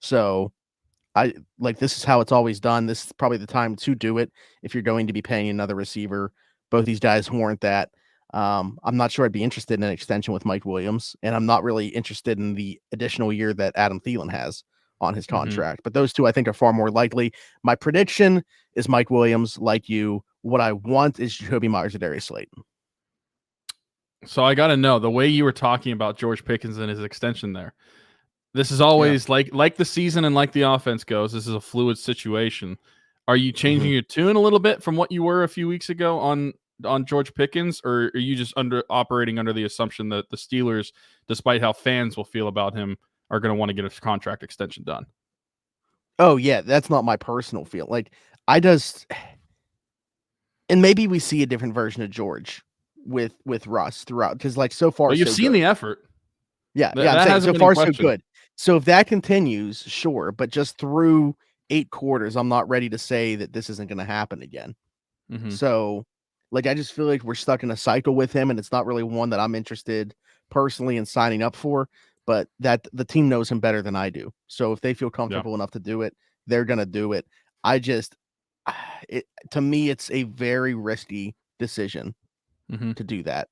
So this is how it's always done. This is probably the time to do it if you're going to be paying another receiver. Both these guys warrant that. I'm not sure I'd be interested in an extension with Mike Williams, and I'm not really interested in the additional year that Adam Thielen has on his contract. But those two I think are far more likely. My prediction is Mike Williams, like you. What I want is Jacoby Myers or Darius Slayton. So I got to know, the way you were talking about George Pickens and his extension there, this is always like the season and like the offense goes, this is a fluid situation. Are you changing your tune a little bit from what you were a few weeks ago on George Pickens, or are you just operating under the assumption that the Steelers, despite how fans will feel about him, are going to want to get a contract extension done? Oh yeah, that's not my personal feel. Like and maybe we see a different version of George with Russ throughout, because like so far, you've seen the effort. Yeah, I'm saying so far so good. So if that continues, sure, but just through 8 quarters, I'm not ready to say that this isn't going to happen again. So, like, I just feel like we're stuck in a cycle with him, and it's not really one that I'm interested personally in signing up for. But that the team knows him better than I do. So if they feel comfortable enough to do it, they're going to do it. To me, it's a very risky decision to do that.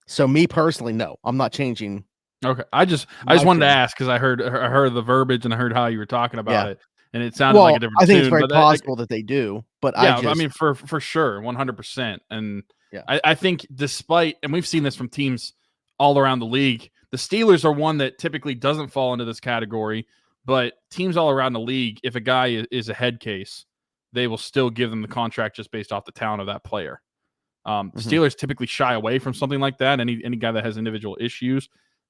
So me personally, no, I'm not changing. Okay, I just wanted to ask because I heard the verbiage and I heard how you were talking about it, and it sounded like a different. I think it's very possible that they do, but I mean for sure, 100%. And I think despite, and we've seen this from teams all around the league, the Steelers are one that typically doesn't fall into this category, but teams all around the league, if a guy is a head case, they will still give them the contract just based off the talent of that player. Steelers typically shy away from something like that. Any guy that has individual issues,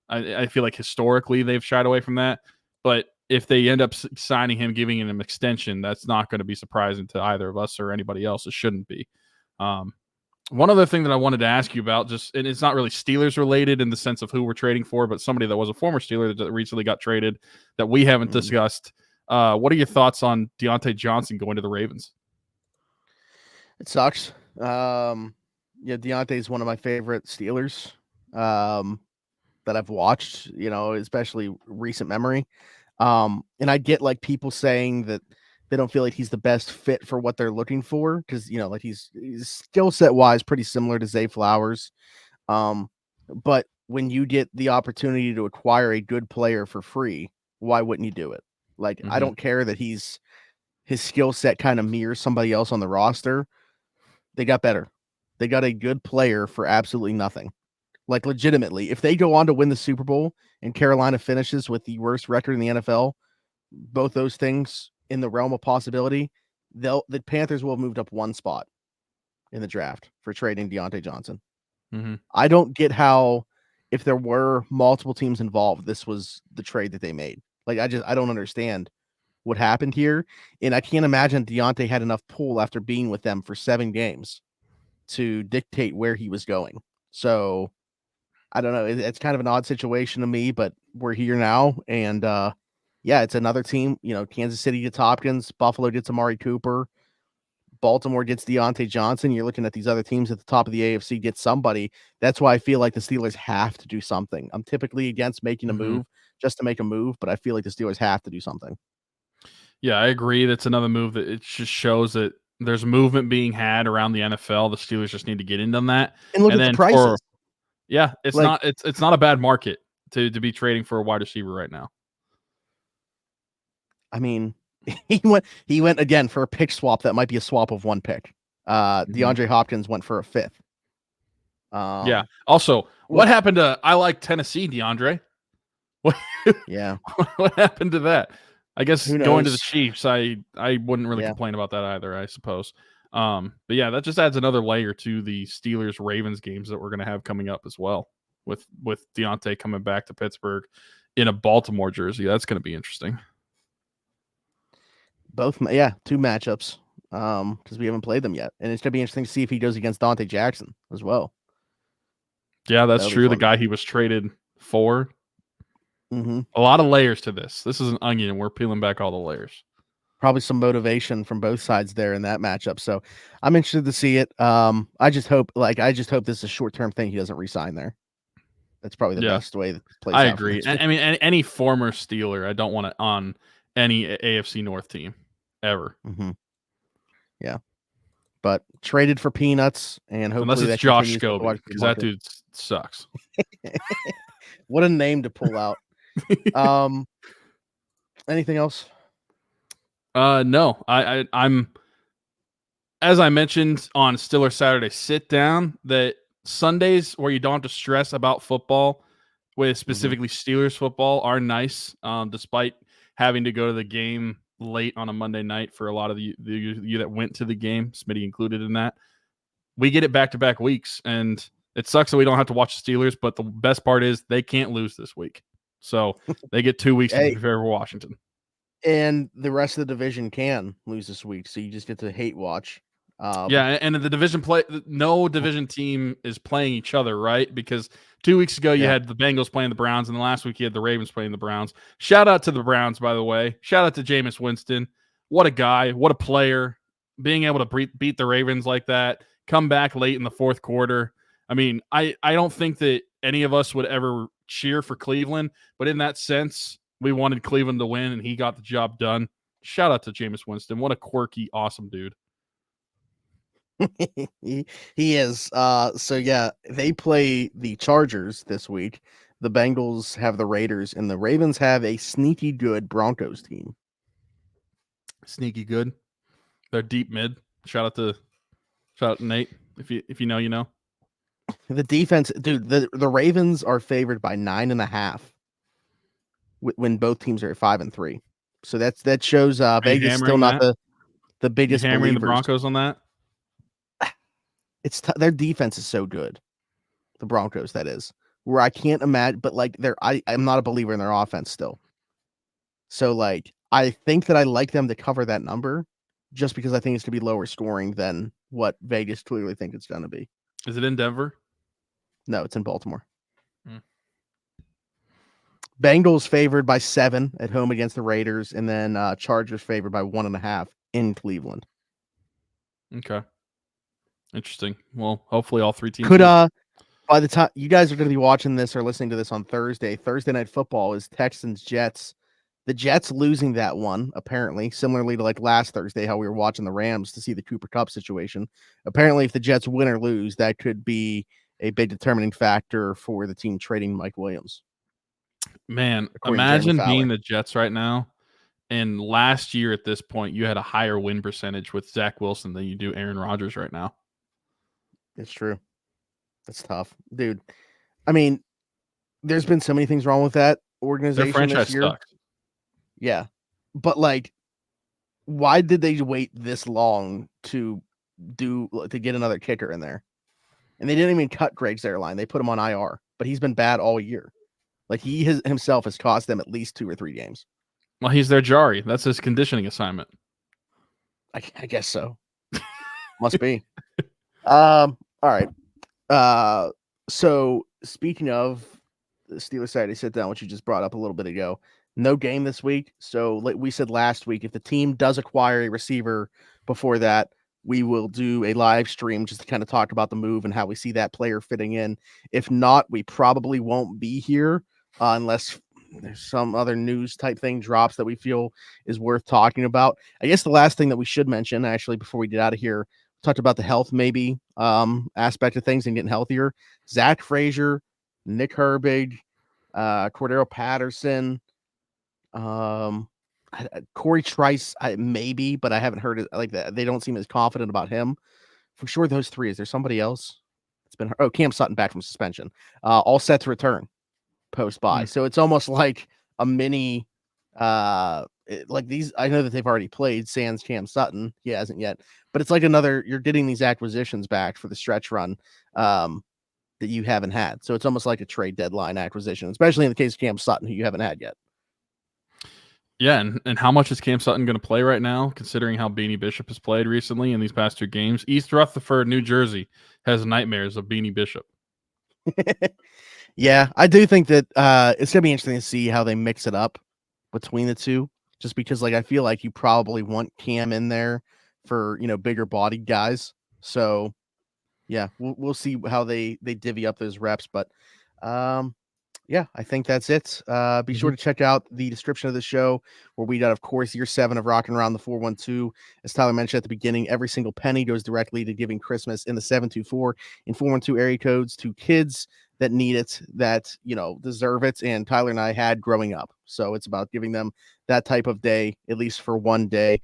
I feel like historically they've shied away from that. But if they end up signing him, giving him an extension, that's not going to be surprising to either of us or anybody else. It shouldn't be. One other thing that I wanted to ask you about, and it's not really Steelers related in the sense of who we're trading for, but somebody that was a former Steeler that recently got traded that we haven't discussed. What are your thoughts on Deontay Johnson going to the Ravens? It sucks. Deontay is one of my favorite Steelers that I've watched, especially recent memory. And I get like people saying that they don't feel like he's the best fit for what they're looking for because, like he's skill set wise pretty similar to Zay Flowers. But when you get the opportunity to acquire a good player for free, why wouldn't you do it? Like, I don't care that his skill set kind of mirrors somebody else on the roster. They got better. They got a good player for absolutely nothing. Like, legitimately, if they go on to win the Super Bowl and Carolina finishes with the worst record in the NFL, both those things in the realm of possibility, the Panthers will have moved up 1 spot in the draft for trading Deontay Johnson. I don't get how, if there were multiple teams involved, this was the trade that they made. Like, I don't understand what happened here. And I can't imagine Deontay had enough pull after being with them for 7 games to dictate where he was going. So I don't know. It's kind of an odd situation to me, but we're here now. And it's another team. Kansas City gets Hopkins, Buffalo gets Amari Cooper, Baltimore gets Deontay Johnson. You're looking at these other teams at the top of the AFC get somebody. That's why I feel like the Steelers have to do something. I'm typically against making a move just to make a move, but I feel like the Steelers have to do something. Yeah, I agree. That's another move that it just shows that there's movement being had around the NFL. The Steelers just need to get in on that. And look at the prices. It's not a bad market to be trading for a wide receiver right now. I mean, he went again for a pick swap that might be a swap of 1 pick. DeAndre Hopkins went for a 5th. Also, what happened to I like Tennessee, DeAndre? What happened to that? I guess going to the Chiefs, I wouldn't really complain about that either, I suppose. But that just adds another layer to the Steelers Ravens games that we're going to have coming up as well, with Deontay coming back to Pittsburgh in a Baltimore jersey. That's going to be interesting. Both, 2 matchups, because we haven't played them yet, and it's going to be interesting to see if he goes against Dante Jackson as well. Yeah, that's true. The guy he was traded for. A lot of layers to this. This is an onion, and we're peeling back all the layers. Probably some motivation from both sides there in that matchup. So I'm interested to see it. I just hope this is a short-term thing. He doesn't resign there. That's probably the best way that plays I out. agree. I mean, any former Steeler, I don't want it on any AFC North team ever. Mm-hmm. Yeah, but traded for peanuts, and hopefully Unless it's that Josh continues with the Scobie, because that dude sucks. What a name to pull out. Anything else? No. I'm as I mentioned on Steeler Saturday Sit Down, that Sundays where you don't have to stress about football, with specifically Steelers football, are nice. Despite having to go to the game late on a Monday night for a lot of you that went to the game, Smitty included in that. We get it back-to-back weeks, and it sucks that we don't have to watch the Steelers, but the best part is they can't lose this week. So they get 2 weeks to prepare for Washington. And the rest of the division can lose this week, so you just get to hate watch. And the division play, no division team is playing each other, right? Because 2 weeks ago you had the Bengals playing the Browns, and the last week you had the Ravens playing the Browns. Shout out to the Browns, by the way. Shout out to Jameis Winston. What a guy. What a player. Being able to beat the Ravens like that, come back late in the fourth quarter. I mean, I don't think that any of us would ever cheer for Cleveland, but in that sense, we wanted Cleveland to win, and he got the job done. Shout out to Jameis Winston. What a quirky, awesome dude. he is. So yeah, they play the Chargers this week. The Bengals have the Raiders, and the Ravens have a sneaky good Broncos team. Sneaky good. They're deep mid. Shout out to Nate. If you know, you know. The defense, dude. The Ravens are favored by 9.5 when both teams are at 5-3. So that shows Vegas still not the biggest hammering believers. The Broncos on that. It's their defense is so good. The Broncos, that is, where I can't imagine, but like I'm not a believer in their offense still. So like I think that I like them to cover that number, just because I think it's gonna be lower scoring than what Vegas clearly think it's gonna be. Is it in Denver? No, it's in Baltimore. Bengals favored by 7 at home against the Raiders, and then Chargers favored by 1.5 in Cleveland. Okay. Interesting. Well, hopefully all three teams could by the time you guys are going to be watching this or listening to this on Thursday Night Football is Texans Jets. The Jets losing that one, apparently, similarly to like last Thursday, how we were watching the Rams to see the Cooper Kupp situation. Apparently, if the Jets win or lose, that could be a big determining factor for the team trading Mike Williams. Man, imagine being the Jets right now. And last year at this point, you had a higher win percentage with Zach Wilson than you do Aaron Rodgers right now. It's true. That's tough, dude. I mean, there's been so many things wrong with that organization. Their franchise this year. sucks. Yeah, but like, why did they wait this long to get another kicker in there? And they didn't even cut Greg Zuerlein. They put him on IR, but he's been bad all year. Like himself has cost them at least 2 or 3 games. Well, he's their Jari. That's his conditioning assignment. I guess so. Must be. All right. So speaking of the Steelers Saturday sit down, which you just brought up a little bit ago, no game this week. So like we said last week, if the team does acquire a receiver before that, we will do a live stream just to kind of talk about the move and how we see that player fitting in. If not, we probably won't be here unless there's some other news type thing drops that we feel is worth talking about. I guess the last thing that we should mention, actually, before we get out of here, talked about the health maybe aspect of things and getting healthier. Zach Frazier, Nick Herbig, Cordero Patterson, Corey Trice, maybe, but I haven't heard it like that. They don't seem as confident about him. For sure, those 3. Is there somebody else? It's been Cam Sutton back from suspension. All set to return post-bye. So it's almost like a mini like these. I know that they've already played sans Cam Sutton. He hasn't yet, but it's like another. You're getting these acquisitions back for the stretch run that you haven't had. So it's almost like a trade deadline acquisition, especially in the case of Cam Sutton, who you haven't had yet. Yeah, and how much is Cam Sutton going to play right now, considering how Beanie Bishop has played recently in these past 2 games? East Rutherford, New Jersey, has nightmares of Beanie Bishop. Yeah, I do think that it's going to be interesting to see how they mix it up between the two, just because like I feel like you probably want Cam in there for, bigger bodied guys. So yeah, we'll see how they divvy up those reps. But Yeah, I think that's it. Be sure to check out the description of the show where we got, of course, year 7 of rocking around the 412. As Tyler mentioned at the beginning, every single penny goes directly to giving Christmas in the 724 and 412 area codes to kids that need it, that, deserve it. And Tyler and I had growing up. So it's about giving them that type of day, at least for one day.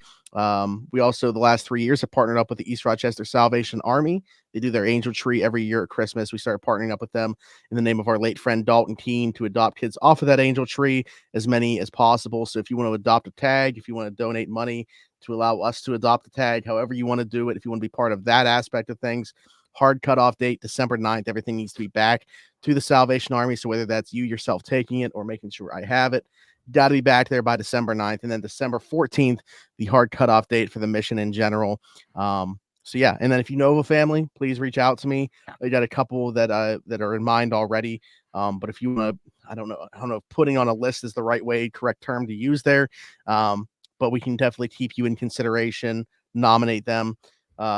We also, the last 3 years, have partnered up with the East Rochester Salvation Army. They do their angel tree every year at Christmas. We started partnering up with them in the name of our late friend Dalton Keene to adopt kids off of that angel tree, as many as possible. So if you want to adopt a tag, if you want to donate money to allow us to adopt the tag, however you want to do it, if you want to be part of that aspect of things, hard cutoff date, December 9th, everything needs to be back to the Salvation Army. So whether that's you yourself taking it or making sure I have it, got to be back there by December 9th. And then December 14th, the hard cutoff date for the mission in general. So yeah, and then if you know of a family, please reach out to me. I got a couple that are in mind already. But if you want to, I don't know if putting on a list is the correct term to use there. But we can definitely keep you in consideration, nominate them,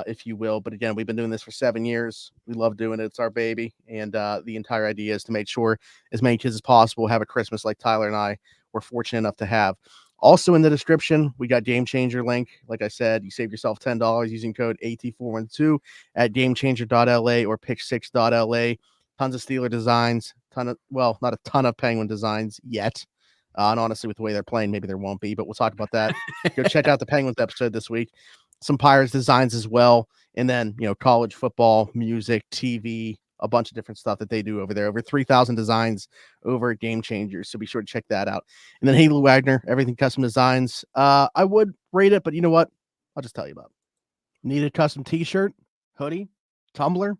if you will. But again, we've been doing this for 7 years. We love doing it. It's our baby. And the entire idea is to make sure as many kids as possible have a Christmas like Tyler and I were fortunate enough to have. Also in the description, we got Game Changer link. Like I said, you save yourself $10 using code AT412 at gamechanger.la or pick6.la. Tons of Steeler designs, not a ton of Penguin designs yet. And honestly, with the way they're playing, maybe there won't be, but we'll talk about that. Go check out the Penguins episode this week. Some Pirates designs as well. And then, college football, music, TV, a bunch of different stuff that they do over there. Over 3,000 designs over at Game Changers. So be sure to check that out. And then Haley Wagner, Everything Custom Designs. I would rate it, but you know what? I'll just tell you about it. Need a custom t-shirt, hoodie, tumbler?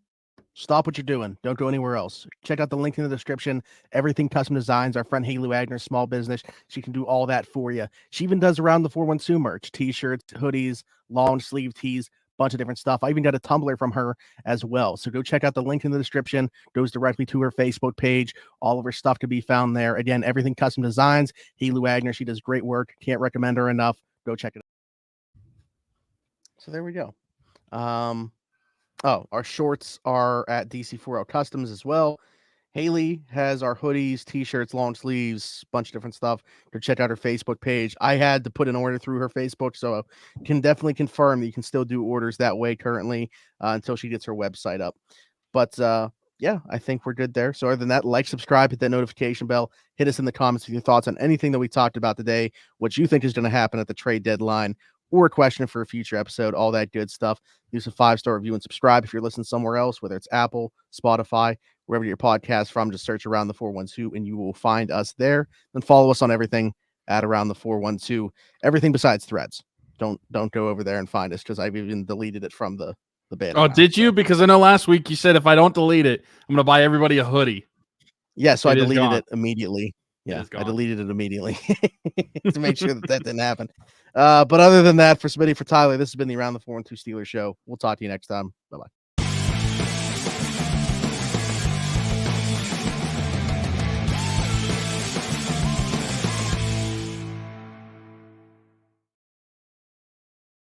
Stop what you're doing. Don't go anywhere else. Check out the link in the description. Everything Custom Designs. Our friend Haley Wagner, small business. She can do all that for you. She even does around the 412 merch, t-shirts, hoodies, long sleeve tees, bunch of different stuff. I even got a tumbler from her as well. So go check out the link in the description. Goes directly to her Facebook page. All of her stuff can be found there. Again, Everything Custom Designs. Haley Wagner. She does great work. Can't recommend her enough. Go check it out. So there we go. Our shorts are at DC4L Customs as well. Haley has our hoodies, t-shirts, long sleeves, bunch of different stuff. Go check out her Facebook page. I had to put an order through her Facebook, so can definitely confirm that you can still do orders that way currently until she gets her website up. But yeah, I think we're good there. So other than that, like, subscribe, hit that notification bell, hit us in the comments with your thoughts on anything that we talked about today, what you think is going to happen at the trade deadline, or a question for a future episode, all that good stuff. Use a 5-star review and subscribe if you're listening somewhere else, whether it's Apple, Spotify, wherever your podcast from. Just search Around the 412 and you will find us there. Then follow us on everything at Around the 412. Everything besides Threads. Don't go over there and find us because I've even deleted it from the beta. Oh, did you? Because I know last week you said if I don't delete it, I'm going to buy everybody a hoodie. Yeah, so I deleted it immediately. Yeah, I deleted it immediately to make sure that didn't happen. But other than that, for Smitty, for Tyler, this has been the Around the 412 Steelers show. We'll talk to you next time. Bye-bye.